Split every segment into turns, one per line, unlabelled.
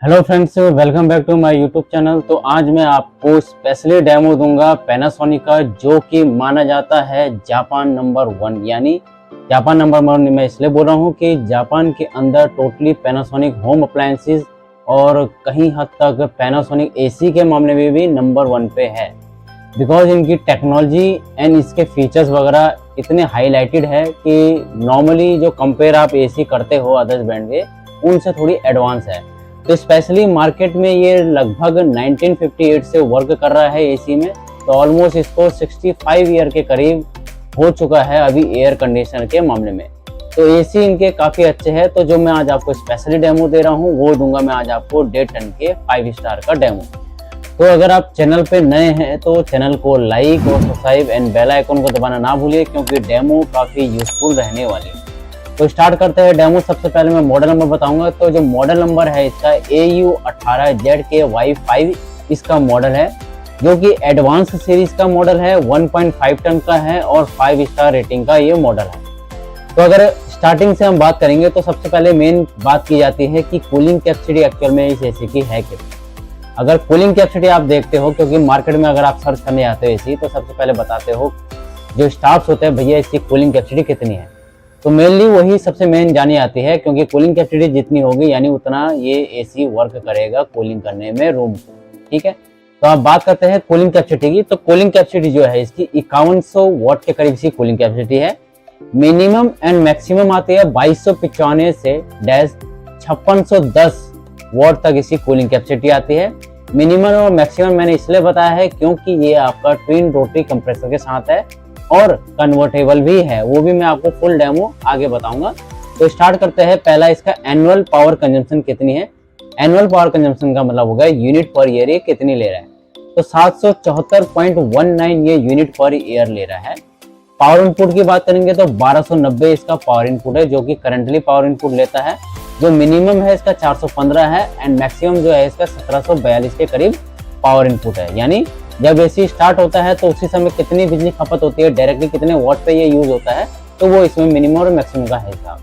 Hello friends, welcome back to my YouTube channel. तो आज मैं आपको स्पेशली डेमो दूंगा पैनासोनिक का, जो कि माना जाता है जापान नंबर 1। यानी जापान नंबर 1 मैं इसलिए बोल रहा हूँ कि जापान के अंदर टोटली पैनासोनिक होम अप्लायंसेस और कहीं हद तक पैनासोनिक एसी के मामले में भी नंबर 1 पे है। बिकॉज इनकी टेक्नोलॉजी एंड इसके फीचर्स वगैरह इतने हाईलाइटेड है कि नॉर्मली जो कंपेयर आप एसी करते हो अदर्स ब्रांड के, उनसे थोड़ी एडवांस है। तो स्पेशली मार्केट में ये लगभग 1958 से वर्क कर रहा है एसी में। तो ऑलमोस्ट इसको 65 ईयर के करीब हो चुका है अभी एयर कंडीशनर के मामले में। तो एसी इनके काफ़ी अच्छे हैं। तो जो मैं आज आपको स्पेशली डेमो दे रहा हूँ वो दूंगा मैं आज आपको डे10 के 5 स्टार का डेमो। तो अगर आप चैनल पे नए हैं तो चैनल को लाइक और सब्सक्राइब एंड बेल आइकन को दबाना ना भूलिए, क्योंकि डेमो काफ़ी यूजफुल रहने वाली है। तो स्टार्ट करते हैं डेमो। सबसे पहले मैं मॉडल नंबर बताऊंगा। तो जो मॉडल नंबर है इसका AU18ZK-Y5 इसका मॉडल है, जो कि एडवांस सीरीज का मॉडल है। 1.5 टन का है और 5 स्टार रेटिंग का ये मॉडल है। तो अगर स्टार्टिंग से हम बात करेंगे तो सबसे पहले मेन बात की जाती है कि कूलिंग कैपेसिटी एक्चुअल में इस एसी की है कितनी। अगर कूलिंग कैपेसिटी आप देखते हो, क्योंकि मार्केट में अगर आप सर्च करने आते हो एसी, तो सबसे पहले बताते हो जो स्टाफ्स होते हैं, भैया इसकी कूलिंग कैपेसिटी कितनी है। तो मेनली वही सबसे मेन जानी आती है, क्योंकि कूलिंग कैपेसिटी जितनी होगी यानी उतना ये एसी वर्क करेगा कूलिंग करने में रूम को। ठीक है, तो आप बात करते हैं कूलिंग कैपेसिटी की। तो कूलिंग कैपेसिटी जो है इसकी 5100 वाट के करीब सी कूलिंग कैपेसिटी है। मिनिमम एंड मैक्सिमम आती है 2295 से 5610 वाट तक इसकी कूलिंग कैपेसिटी आती है। मिनिमम और मैक्सिमम मैंने इसलिए बताया है क्योंकि ये आपका ट्विन रोटरी कंप्रेसर के साथ है और कन्वर्टेबल भी है। वो भी मैं आपको फुल डेमो आगे बताऊंगा। तो स्टार्ट करते हैं। पहला इसका एनुअल पावर कंजम्पशन कितनी है। एनुअल पावर कंजम्पशन का मतलब होगा यूनिट पर ईयर ये कितनी ले रहा है। तो 774.19 ये यूनिट पर ईयर ले रहा है। पावर इनपुट की बात करेंगे तो 1290 इसका पावर इनपुट है, जो कि करंटली पावर इनपुट लेता है। जो मिनिमम है इसका 415 है एंड मैक्सिमम जो है इसका 1742 के करीब पावर इनपुट है। यानी जब एसी स्टार्ट होता है तो उसी समय कितनी बिजली खपत होती है, डायरेक्टली कितने वाट पे ये यूज होता है, तो वो इसमें मिनिमम और मैक्सिमम का है हिसाब।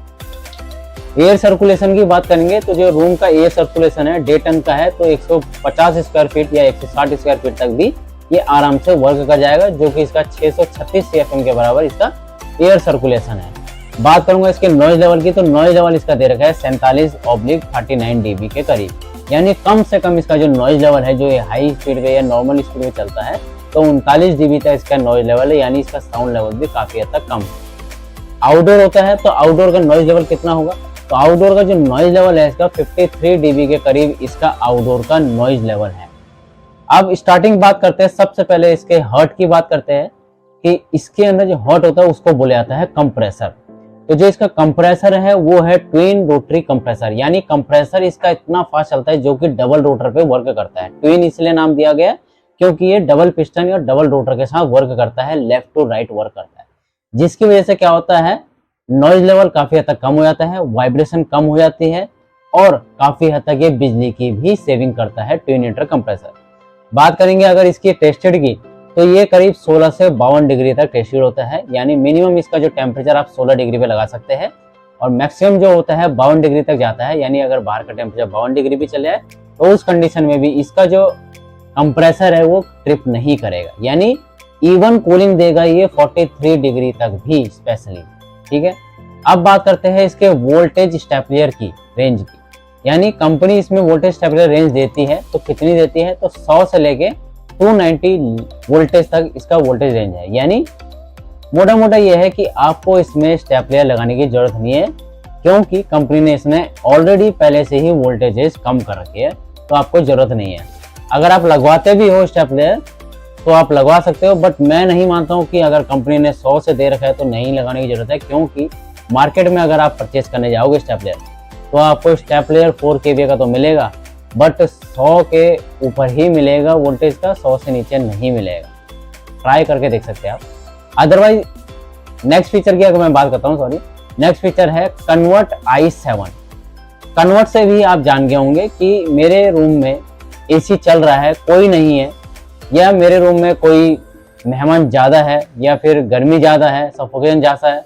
एयर सर्कुलेशन की बात करेंगे तो जो रूम का एयर सर्कुलेशन है डे10 का है, तो 150 स्क्वायर फीट या 160 स्क्वायर फीट तक भी ये आराम से वर्क कर जाएगा, जो कि इसका 636 CFM के बराबर इसका एयर सर्कुलेशन है। बात करूंगा इसके नॉइज लेवल की। तो नॉइज लेवल इसका दे रखा है 47/39 dB के करीब। यानी कम से कम इसका जो नॉइज लेवल है, जो ये हाई स्पीड पे या नॉर्मल स्पीड में चलता है, तो 39 dB तक इसका नॉइज लेवल है। यानी इसका साउंड लेवल भी काफी हद तक कम है। आउटडोर होता है तो आउटडोर का नॉइज लेवल कितना होगा। तो आउटडोर का जो नॉइज लेवल है इसका 53 dB के करीब इसका आउटडोर का नॉइज लेवल है। अब स्टार्टिंग बात करते हैं। सबसे पहले इसके हर्ट की बात करते हैं कि इसके अंदर जो हर्ट होता है उसको बोले जाता है कंप्रेसर। तो जो इसका कंप्रेसर है वो है ट्विन रोटरी कंप्रेसर। यानी कंप्रेसर इसका इतना फास्ट चलता है जो कि डबल रोटर पे वर्क करता है। ट्विन इसलिए नाम दिया गया क्योंकि ये डबल पिस्टन और डबल रोटर के साथ वर्क करता है, लेफ्ट टू राइट वर्क करता है, जिसकी वजह से क्या होता है, नॉइज लेवल काफी हद तक कम हो जाता है, वाइब्रेशन कम हो जाती है और काफी हद तक ये बिजली की भी सेविंग करता है ट्विन हीटर कंप्रेसर। बात करेंगे अगर इसकी टेस्टेड की, तो ये करीब 16 से 52 डिग्री तक टेस्टेड होता है। यानी मिनिमम इसका जो टेम्परेचर आप 16 डिग्री पे लगा सकते हैं और मैक्सिमम जो होता है 52 डिग्री तक जाता है। यानी अगर बाहर का टेम्परेचर 52 डिग्री भी चले जाए तो उस कंडीशन में भी इसका जो कंप्रेसर है वो ट्रिप नहीं करेगा। यानी इवन कूलिंग देगा ये 43 डिग्री तक भी स्पेशली। ठीक है, अब बात करते हैं इसके वोल्टेज स्टेपलर की रेंज की। यानी कंपनी इसमें वोल्टेज स्टेपलर रेंज देती है, तो कितनी देती है, तो 100 से लेके 290 वोल्टेज तक इसका वोल्टेज रेंज है। यानी मोटा मोटा ये है कि आपको इसमें स्टेपलर लगाने की जरूरत नहीं है, क्योंकि कंपनी ने इसमें ऑलरेडी पहले से ही वोल्टेजेस कम कर रखी है, तो आपको जरूरत नहीं है। अगर आप लगवाते भी हो स्टेपलर तो आप लगवा सकते हो, बट मैं नहीं मानता हूँ कि अगर कंपनी ने 100 से दे रखा है तो नहीं लगाने की जरूरत है। क्योंकि मार्केट में अगर आप परचेज करने जाओगे स्टेपलर, तो आपको स्टेपलर 4 kVA का तो मिलेगा, बट 100 के ऊपर ही मिलेगा वोल्टेज का, 100 से नीचे नहीं मिलेगा। ट्राई करके देख सकते हैं आप। अदरवाइज नेक्स्ट फीचर की अगर मैं बात करता हूँ, नेक्स्ट फीचर है कन्वर्ट i7। कन्वर्ट से भी आप जान गए होंगे कि मेरे रूम में एसी चल रहा है, कोई नहीं है, या मेरे रूम में कोई मेहमान ज़्यादा है या फिर गर्मी ज़्यादा है, सफोकेशन ज़्यादा है,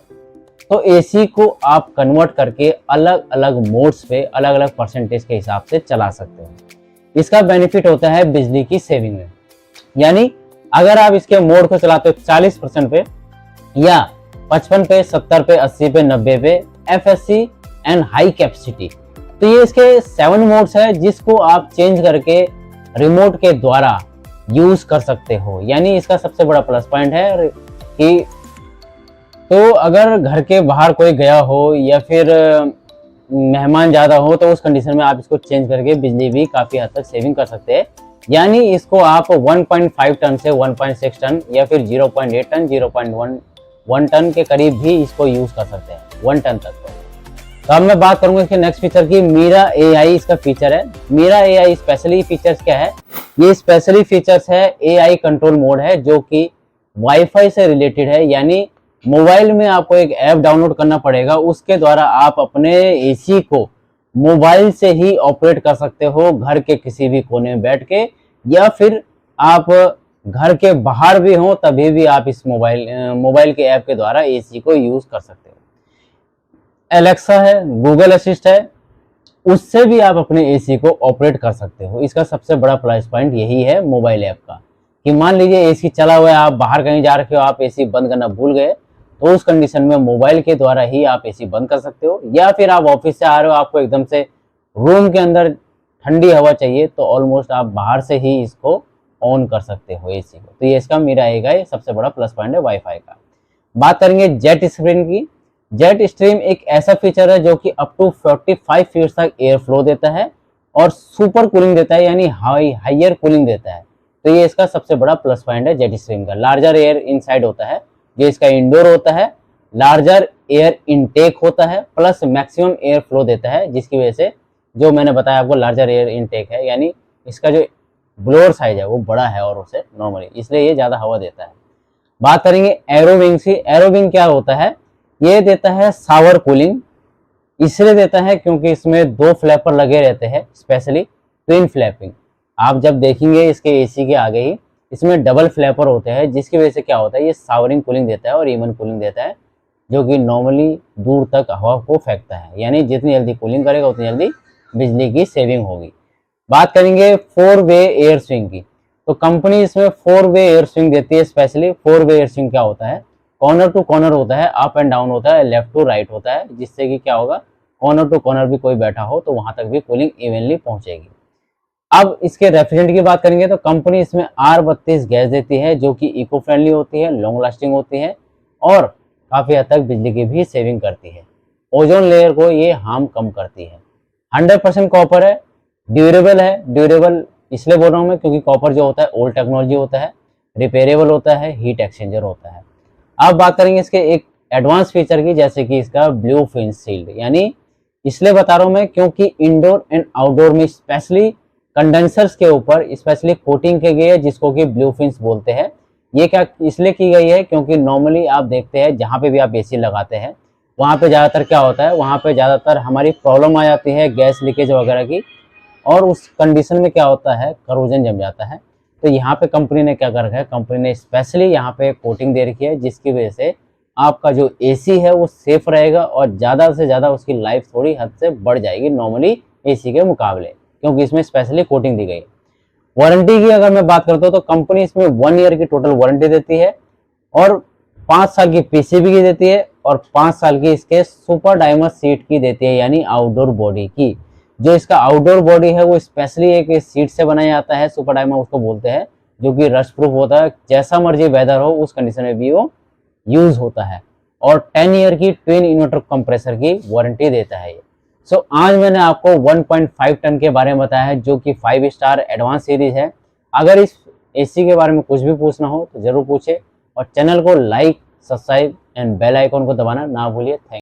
तो एसी को आप कन्वर्ट करके अलग अलग मोड्स पे अलग अलग परसेंटेज के हिसाब से चला सकते हो। इसका बेनिफिट होता है बिजली की सेविंग में, यानी अगर आप इसके मोड को चलाते हो 40% पे या 55 पे, 70 पे, 80 पे, 90 पे, FSC एंड हाई कैपेसिटी, तो ये इसके 7 मोड्स है जिसको आप चेंज करके रिमोट के द्वारा यूज कर सकते हो। यानी इसका सबसे बड़ा प्लस पॉइंट है कि तो अगर घर के बाहर कोई गया हो या फिर मेहमान ज्यादा हो तो उस कंडीशन में आप इसको चेंज करके बिजली भी काफी हद तक सेविंग कर सकते हैं। यानी इसको आप 1.5 टन से 1.6 टन या फिर 0.8 टन 0.1 टन के करीब भी इसको यूज कर सकते हैं, 1 टन तक। तो अब मैं बात करूंगा इसके नेक्स्ट फीचर की। मीरा AI इसका फीचर है। मीरा AI स्पेशली फीचर्स क्या है? ये स्पेशली फीचर्स है AI कंट्रोल मोड है जो कि वाईफाई से रिलेटेड है। यानी मोबाइल में आपको एक ऐप डाउनलोड करना पड़ेगा, उसके द्वारा आप अपने एसी को मोबाइल से ही ऑपरेट कर सकते हो, घर के किसी भी कोने में बैठ के, या फिर आप घर के बाहर भी हो तभी भी आप इस मोबाइल के ऐप के द्वारा एसी को यूज कर सकते हो। एलेक्सा है, गूगल असिस्ट है, उससे भी आप अपने एसी को ऑपरेट कर सकते हो। इसका सबसे बड़ा प्लस पॉइंट यही है मोबाइल ऐप का कि मान लीजिए एसी चला हुआ है, आप बाहर कहीं जा रखे हो, आप एसी बंद करना भूल गए, तो उस कंडीशन में मोबाइल के द्वारा ही आप एसी बंद कर सकते हो। या फिर आप ऑफिस से आ रहे हो, आपको एकदम से रूम के अंदर ठंडी हवा चाहिए, तो ऑलमोस्ट आप बाहर से ही इसको ऑन कर सकते हो एसी को। तो ये इसका मेरा एक सबसे बड़ा प्लस पॉइंट है वाईफाई का। बात करेंगे जेट स्ट्रीम की। जेट स्ट्रीम एक ऐसा फीचर है जो कि अप टू 45 फीट तक एयर फ्लो देता है और सुपर कूलिंग देता है, यानी हाइयर कूलिंग देता है। तो ये इसका सबसे बड़ा प्लस पॉइंट है जेट स्ट्रीम का। लार्जर एयर इनसाइड होता है, जो इसका इंडोर होता है, लार्जर एयर इनटेक होता है, प्लस मैक्सिमम एयर फ्लो देता है, जिसकी वजह से जो मैंने बताया आपको लार्जर एयर इनटेक है, यानी इसका जो ब्लोअर साइज है वो बड़ा है और उसे नॉर्मली, इसलिए ये ज़्यादा हवा देता है। बात करेंगे एरोविंग की। एरोविंग क्या होता है? ये देता है शावर कूलिंग। इसलिए देता है क्योंकि इसमें 2 फ्लैपर लगे रहते हैं, स्पेशली ट्विन फ्लैपिंग। आप जब देखेंगे इसके एसी के आगे ही इसमें डबल फ्लैपर होते हैं, जिसकी वजह से क्या होता है, ये शावरिंग कूलिंग देता है और इवन कूलिंग देता है, जो कि नॉर्मली दूर तक हवा को फेंकता है। यानी जितनी जल्दी कूलिंग करेगा उतनी जल्दी बिजली की सेविंग होगी। बात करेंगे 4 वे एयर स्विंग की। तो कंपनी इसमें 4 वे एयर स्विंग देती है। स्पेशली 4 वे एयर स्विंग क्या होता है? कॉर्नर टू कॉर्नर होता है, अप एंड डाउन होता है, लेफ्ट टू राइट होता है, जिससे कि क्या होगा, कॉर्नर टू कॉर्नर भी कोई बैठा हो तो वहां तक भी कूलिंग इवनली पहुंचेगी। अब इसके रेफ्रिजरेंट की बात करेंगे तो कंपनी इसमें R32 गैस देती है, जो कि इको फ्रेंडली होती है, लॉन्ग लास्टिंग होती है और काफी हद तक बिजली की भी सेविंग करती है। ओजोन लेयर को ये हार्म कम करती है। 100% कॉपर है, ड्यूरेबल है। ड्यूरेबल इसलिए बोल रहा हूँ मैं क्योंकि कॉपर जो होता है ओल्ड टेक्नोलॉजी होता है, रिपेयरेबल होता है, हीट एक्सचेंजर होता है। अब बात करेंगे इसके एक एडवांस फीचर की, जैसे कि इसका ब्लू फिन शील्ड। यानी इसलिए बता रहा हूँ मैं क्योंकि इंडोर एंड आउटडोर में स्पेशली कंडेंसर्स के ऊपर स्पेशली कोटिंग की गई है, जिसको कि ब्लू फिन्स बोलते हैं। ये क्या इसलिए की गई है क्योंकि नॉर्मली आप देखते हैं जहाँ पे भी आप एसी लगाते हैं वहाँ पे ज़्यादातर क्या होता है, वहाँ पे ज़्यादातर हमारी प्रॉब्लम आ जाती है गैस लीकेज वगैरह की, और उस कंडीशन में क्या होता है, करोजन जम जाता है। तो यहाँ पे कंपनी ने क्या कर रखा है, कंपनी ने स्पेशली यहाँ पे कोटिंग दे रखी है, जिसकी वजह से आपका जो एसी है वो सेफ रहेगा और ज़्यादा से ज़्यादा उसकी लाइफ थोड़ी हद से बढ़ जाएगी नॉर्मली एसी के मुकाबले, क्योंकि इसमें स्पेशली कोटिंग दी गई। वारंटी की अगर मैं बात करता हूँ तो कंपनी इसमें 1 ईयर की टोटल वारंटी देती है और 5 साल की पीसीबी की देती है और 5 साल की इसके सुपर डायमर सीट की देती है, यानी आउटडोर बॉडी की। जो इसका आउटडोर बॉडी है वो स्पेशली एक सीट से बनाया जाता है, सुपर डायमर उसको बोलते हैं, जो कि रस्ट प्रूफ होता है, जैसा मर्जी वेदर हो उस कंडीशन में भी वो यूज होता है। और 10 ईयर की ट्विन इन्वर्टर कंप्रेसर की वारंटी देता है ये। सो आज मैंने आपको 1.5 टन के बारे में बताया है, जो कि 5 स्टार एडवांस सीरीज है। अगर इस एसी के बारे में कुछ भी पूछना हो तो जरूर पूछे और चैनल को like, subscribe and bell icon को दबाना ना भूलिए। थैंक